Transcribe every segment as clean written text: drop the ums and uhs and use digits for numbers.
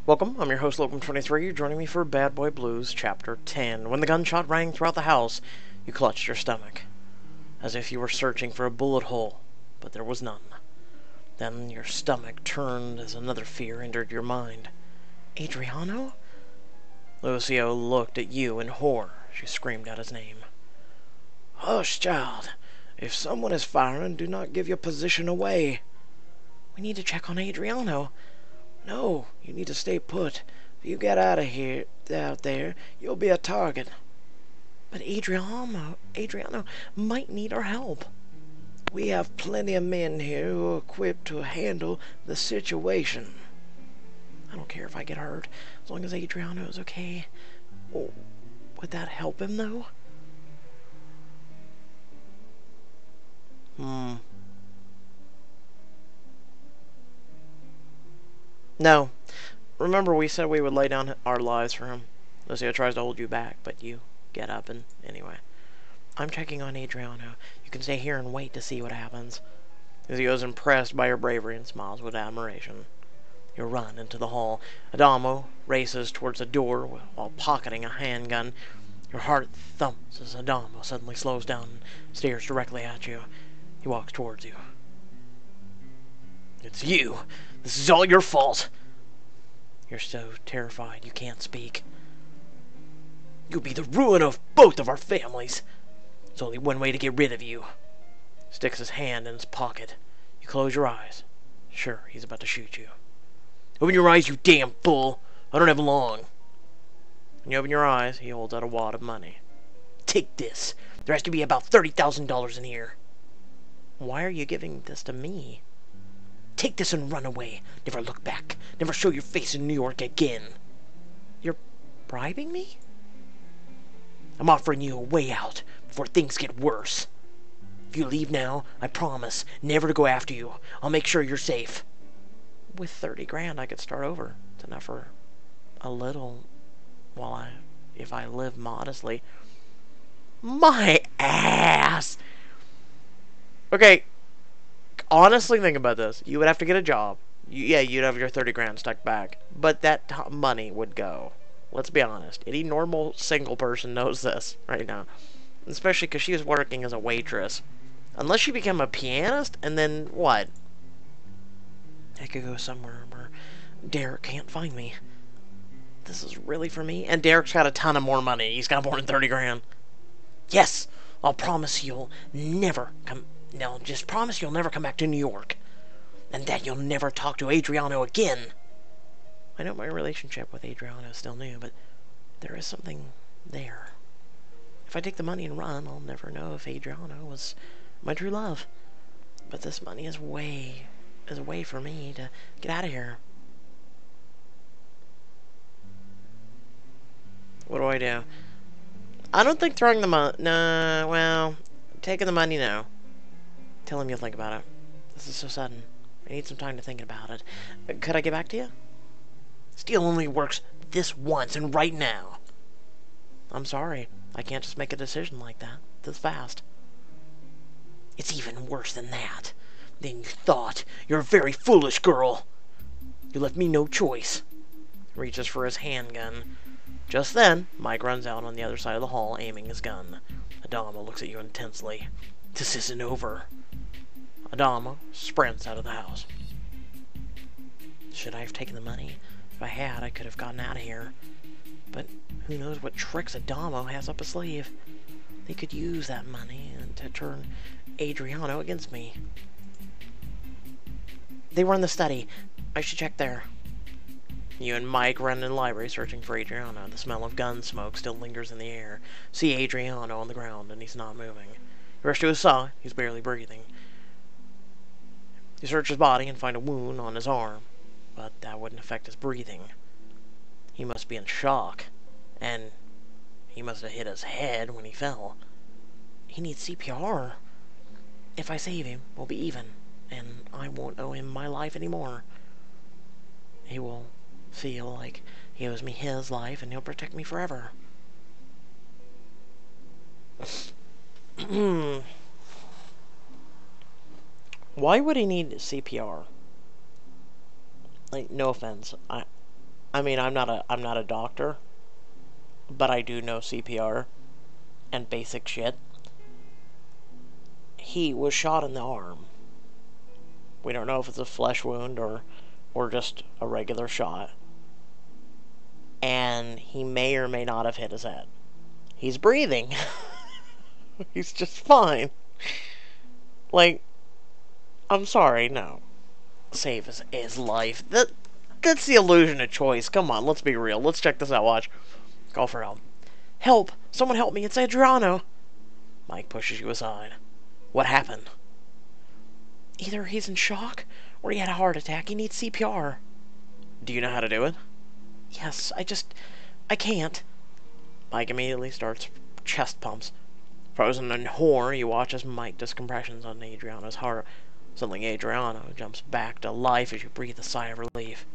Welcome, I'm your host Locum23. You're joining me for Bad Boy Blues Chapter 10. When the gunshot rang throughout the house, you clutched your stomach, as if you were searching for a bullet hole, but there was none. Then your stomach turned as another fear entered your mind. Adriano? Lucio looked at you in horror. She screamed out his name. Hush, child. If someone is firing, do not give your position away. We need to check on Adriano. No, you need to stay put. If you get out there, you'll be a target. But Adriano might need our help. We have plenty of men here who are equipped to handle the situation. I don't care if I get hurt, as long as Adriano is okay. Oh, would that help him, though? No. Remember we said we would lay down our lives for him. Lucio tries to hold you back, but you get up and... Anyway. I'm checking on Adriano. You can stay here and wait to see what happens. Lucio is impressed by your bravery and smiles with admiration. You run into the hall. Adamo races towards the door while pocketing a handgun. Your heart thumps as Adamo suddenly slows down and stares directly at you. He walks towards you. It's you! This is all your fault! You're so terrified you can't speak. You'll be the ruin of both of our families. There's only one way to get rid of you. Sticks his hand in his pocket. You close your eyes. Sure, he's about to shoot you. Open your eyes, you damn fool! I don't have long. When you open your eyes, he holds out a wad of money. Take this. There has to be about $30,000 in here. Why are you giving this to me? Take this and run away. Never look back. Never show your face in New York again. You're bribing me? I'm offering you a way out before things get worse. If you leave now, I promise never to go after you. I'll make sure you're safe. With 30 grand, I could start over. It's enough for a little if I live modestly. My ass! Okay, honestly think about this. You would have to get a job. You'd have your 30 grand stuck back. But that money would go. Let's be honest. Any normal single person knows this right now. Especially because she was working as a waitress. Unless she became a pianist, and then what? I could go somewhere where Derek can't find me. This is really for me? And Derek's got a ton of more money. He's got more than 30 grand. Yes, I'll promise you'll never come... No, just promise you'll never come back to New York. And that you'll never talk to Adriano again. I know my relationship with Adriano is still new, but there is something there. If I take the money and run, I'll never know if Adriano was my true love. But this money is a way for me to get out of here. What do I do? I don't think throwing the money... No, well, taking the money, no. Tell him you'll think about it. This is so sudden. I need some time to think about it. Could I get back to you? Steel only works this once and right now. I'm sorry. I can't just make a decision like that. This fast. It's even worse than that. Than you thought. You're a very foolish girl. You left me no choice. Reaches for his handgun. Just then, Mike runs out on the other side of the hall, aiming his gun. Adamo looks at you intensely. This isn't over. Adamo sprints out of the house. Should I have taken the money? If I had, I could have gotten out of here. But who knows what tricks Adamo has up his sleeve. They could use that money to turn Adriano against me. They were in the study. I should check there. You and Mike run in the library searching for Adriano. The smell of gun smoke still lingers in the air. See Adriano on the ground, and he's not moving. You rush to his side. He's barely breathing. You search his body and find a wound on his arm, but that wouldn't affect his breathing. He must be in shock, and he must have hit his head when he fell. He needs CPR. If I save him, we'll be even, and I won't owe him my life anymore. He will feel like he owes me his life, and he'll protect me forever. Why would he need CPR? Like, no offense. I'm I mean, I'm not a doctor, but I do know CPR and basic shit. He was shot in the arm. We don't know if it's a flesh wound or just a regular shot. And he may or may not have hit his head. He's breathing. He's just fine. Like, I'm sorry, no. Save his life. That's the illusion of choice. Come on, let's be real. Let's check this out, watch. Call for help. Help! Someone help me, it's Adriano! Mike pushes you aside. What happened? Either he's in shock, or he had a heart attack. He needs CPR. Do you know how to do it? Yes, I can't. Mike immediately starts chest pumps. Frozen in horror, you watch as Mike does compressions on Adriano's heart. Suddenly Adriano jumps back to life as you breathe a sigh of relief.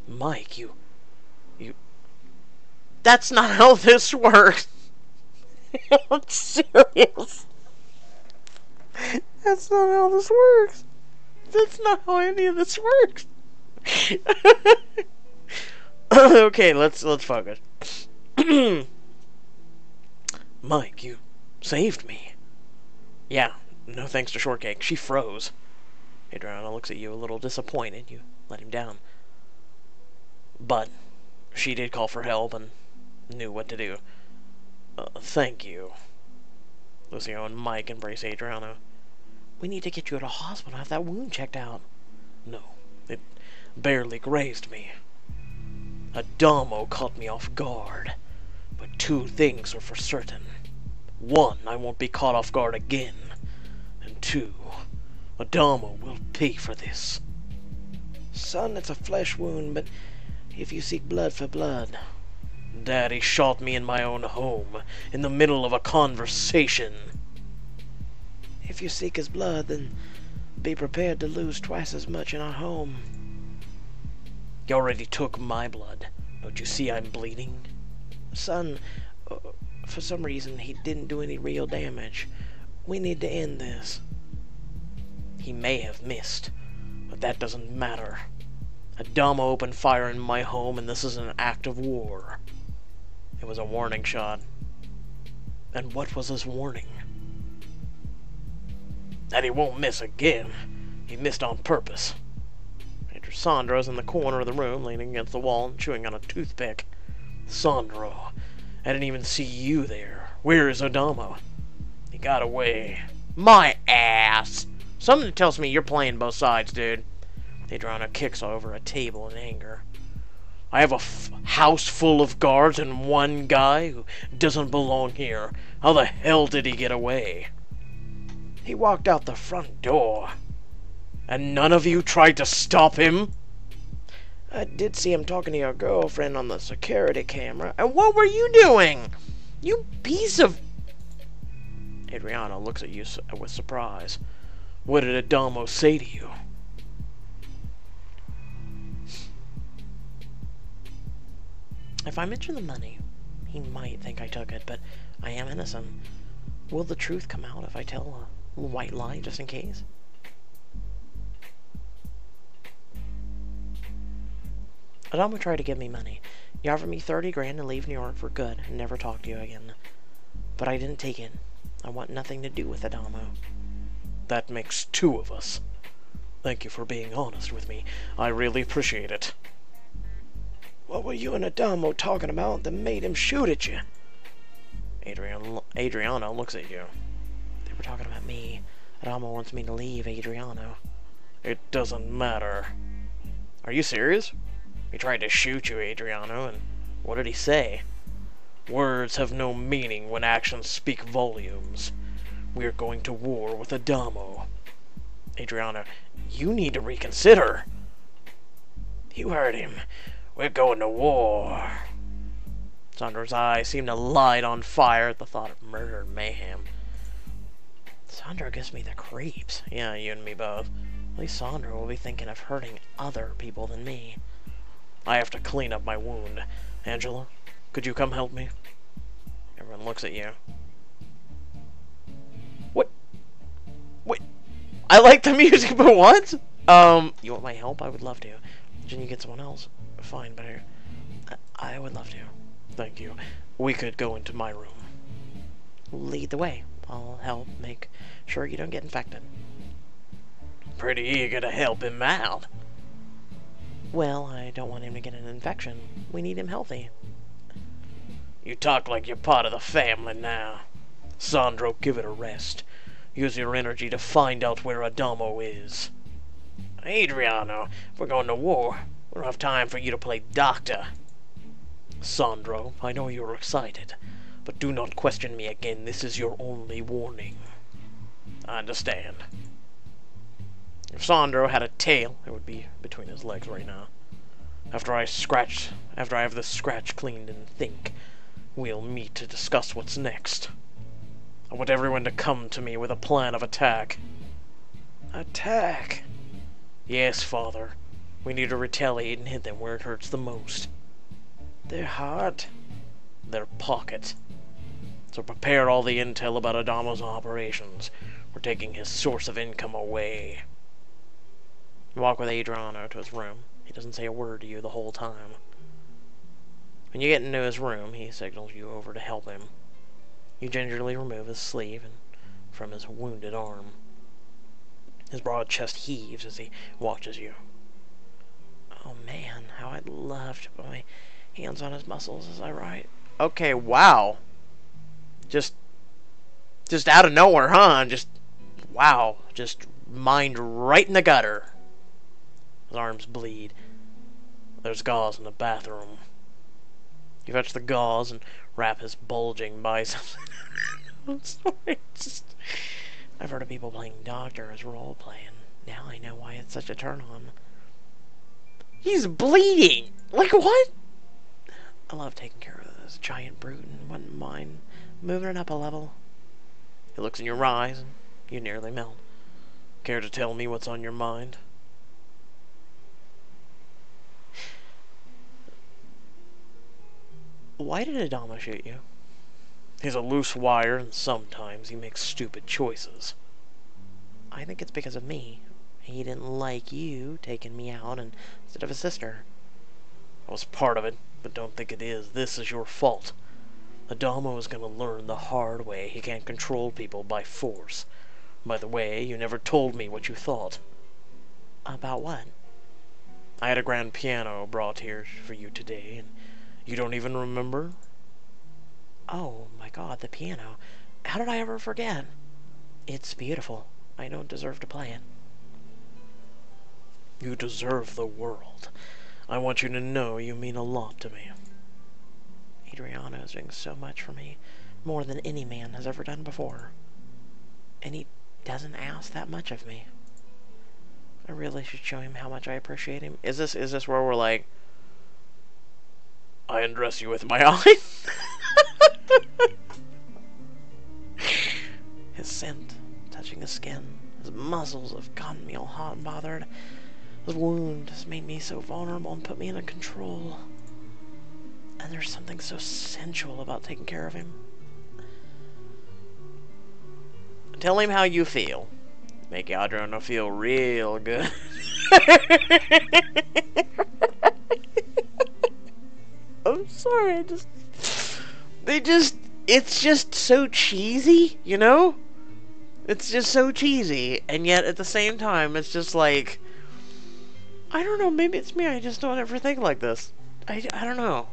Mike, you... That's not how this works! I'm serious! That's not how this works! That's not how any of this works! Okay, let's focus. Mike, you saved me. Yeah, no thanks to Shortcake. She froze. Adriano looks at you a little disappointed. You let him down. But she did call for help and knew what to do. Thank you. Lucio and Mike embrace Adriano. We need to get you to a hospital, have that wound checked out. No, it barely grazed me. Adamo caught me off guard. But two things are for certain. One, I won't be caught off guard again. And two, Adamo will pay for this. Son, it's a flesh wound, but if you seek blood for blood... Daddy shot me in my own home, in the middle of a conversation. If you seek his blood, then be prepared to lose twice as much in our home. You already took my blood. Don't you see I'm bleeding? Son, for some reason he didn't do any real damage. We need to end this. He may have missed, but that doesn't matter. Adamo opened fire in my home, and this is an act of war. It was a warning shot. And what was his warning? That he won't miss again. He missed on purpose. Major Sandro's in the corner of the room, leaning against the wall and chewing on a toothpick. Sandro, I didn't even see you there. Where is Adamo? He got away. My ass! Something tells me you're playing both sides, dude. Adriano kicks over a table in anger. I have a house full of guards and one guy who doesn't belong here. How the hell did he get away? He walked out the front door. And none of you tried to stop him? I did see him talking to your girlfriend on the security camera. And what were you doing? You piece of... Adriano looks at you with surprise. What did Adamo say to you? If I mention the money, he might think I took it, but I am innocent. Will the truth come out if I tell a white lie just in case? Adamo tried to give me money. He offered me 30 grand to leave New York for good and never talk to you again. But I didn't take it. I want nothing to do with Adamo. That makes two of us. Thank you for being honest with me. I really appreciate it. What were you and Adamo talking about that made him shoot at you? Adriano looks at you. They were talking about me. Adamo wants me to leave Adriano. It doesn't matter. Are you serious? He tried to shoot you, Adriano, and what did he say? Words have no meaning when actions speak volumes. We are going to war with Adamo. Adriano, you need to reconsider. You heard him. We're going to war. Sandro's eyes seem to light on fire at the thought of murder and mayhem. Sandro gives me the creeps. Yeah, you and me both. At least Sandro will be thinking of hurting other people than me. I have to clean up my wound. Angela, could you come help me? Everyone looks at you. What? Wait. I like the music, but what? You want my help? I would love to. Can you get someone else? Fine, but I would love to. Thank you. We could go into my room. Lead the way. I'll help make sure you don't get infected. Pretty eager to help him out. Well, I don't want him to get an infection. We need him healthy. You talk like you're part of the family now. Sandro, give it a rest. Use your energy to find out where Adamo is. Adriano, if we're going to war, we don't have time for you to play doctor. Sandro, I know you're excited, but do not question me again. This is your only warning. I understand. If Sandro had a tail, it would be between his legs right now. After I have this scratch cleaned and think, we'll meet to discuss what's next. I want everyone to come to me with a plan of attack. Attack? Yes, Father. We need to retaliate and hit them where it hurts the most. Their heart? Their pocket. So prepare all the intel about Adamo's operations. We're taking his source of income away. You walk with Adriano to his room. He doesn't say a word to you the whole time. When you get into his room, he signals you over to help him. You gingerly remove his sleeve from his wounded arm. His broad chest heaves as he watches you. Oh man, how I'd love to put my hands on his muscles as I write. Okay, wow. Just out of nowhere, huh? Wow. Just mind right in the gutter. His arms bleed. There's gauze in the bathroom. You fetch the gauze and wrap his bulging biceps. I'm sorry, I've heard of people playing doctor as role-play, and now I know why it's such a turn-on. He's bleeding! Like what? I love taking care of this giant brute and wouldn't mind moving it up a level. He looks in your eyes and you nearly melt. Care to tell me what's on your mind? Why did Adamo shoot you? He's a loose wire, and sometimes he makes stupid choices. I think it's because of me. He didn't like you taking me out instead of his sister. I was part of it, but don't think it is. This is your fault. Adamo is going to learn the hard way he can't control people by force. By the way, you never told me what you thought. About what? I had a grand piano brought here for you today, and you don't even remember? Oh my god, the piano. How did I ever forget? It's beautiful. I don't deserve to play it. You deserve the world. I want you to know you mean a lot to me. Adriano is doing so much for me, more than any man has ever done before. And he doesn't ask that much of me. I really should show him how much I appreciate him. Is this where we're like, I undress you with my eyes? His scent touching his skin. His muscles have gotten me all hot and bothered. His wound has made me so vulnerable and put me in control. And there's something so sensual about taking care of him. Tell him how you feel. Make Adriano feel real good. I'm sorry, it's just so cheesy, you know? It's just so cheesy, and yet at the same time, it's just like, I don't know, maybe it's me, I just don't ever think like this. I don't know.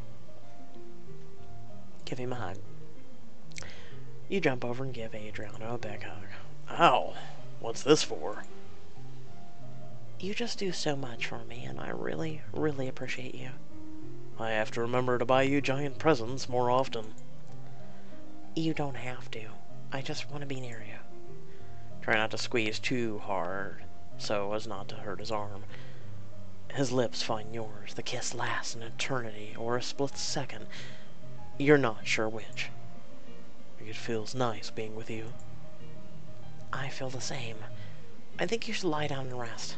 Give him a hug. You jump over and give Adriano a big hug. Ow, what's this for? You just do so much for me, and I really, really appreciate you. I have to remember to buy you giant presents more often. You don't have to. I just want to be near you. Try not to squeeze too hard, so as not to hurt his arm. His lips find yours. The kiss lasts an eternity, or a split second. You're not sure which. It feels nice being with you. I feel the same. I think you should lie down and rest.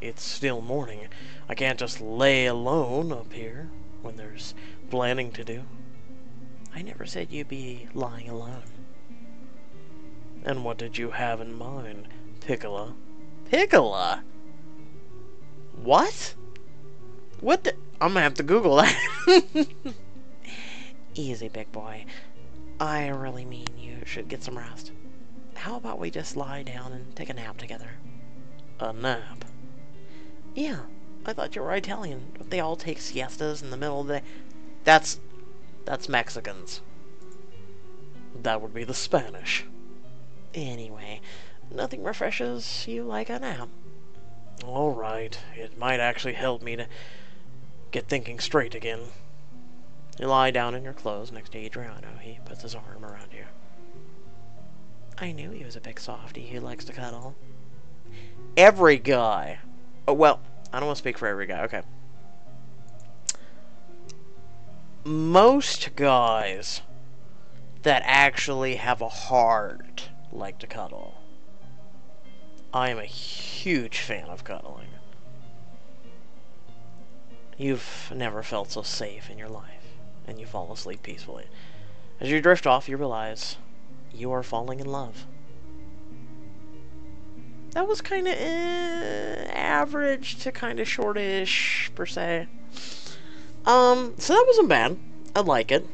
It's still morning. I can't just lay alone up here when there's planning to do. I never said you'd be lying alone. And what did you have in mind, Piccola? Piccola? What? What the... I'm gonna have to Google that. Easy, big boy. I really mean you should get some rest. How about we just lie down and take a nap together? A nap? Yeah, I thought you were Italian. Don't they all take siestas in the middle of the day? That's Mexicans. That would be the Spanish. Anyway, nothing refreshes you like a nap. Alright, it might actually help me to get thinking straight again. You lie down in your clothes next to Adriano. He puts his arm around you. I knew he was a big softy who likes to cuddle. Every guy. Oh, well, I don't want to speak for every guy. Okay. Most guys that actually have a heart like to cuddle. I am a huge fan of cuddling. You've never felt so safe in your life, and you fall asleep peacefully. As you drift off, you realize you are falling in love. That was kind of average to kind of shortish, per se. So that wasn't bad. I like it.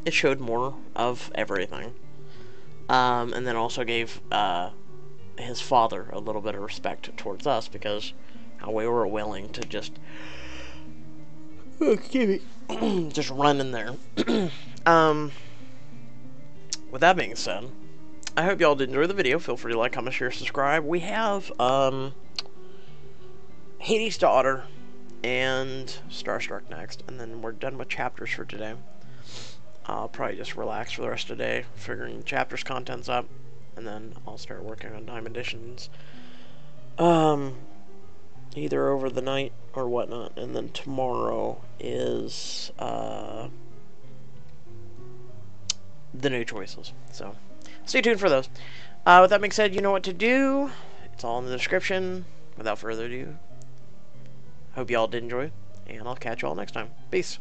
It showed more of everything. And then also gave his father a little bit of respect towards us because we were willing to just just run in there. With that being said, I hope y'all did enjoy the video. Feel free to like, comment, share, subscribe. We have Hades' Daughter and Starstruck next, and then we're done with chapters for today. I'll probably just relax for the rest of the day, figuring chapters contents up, and then I'll start working on Time Editions. Either over the night or whatnot, and then tomorrow is the new choices. So stay tuned for those. With that being said, you know what to do. It's all in the description. Without further ado, hope y'all did enjoy, and I'll catch y'all next time. Peace.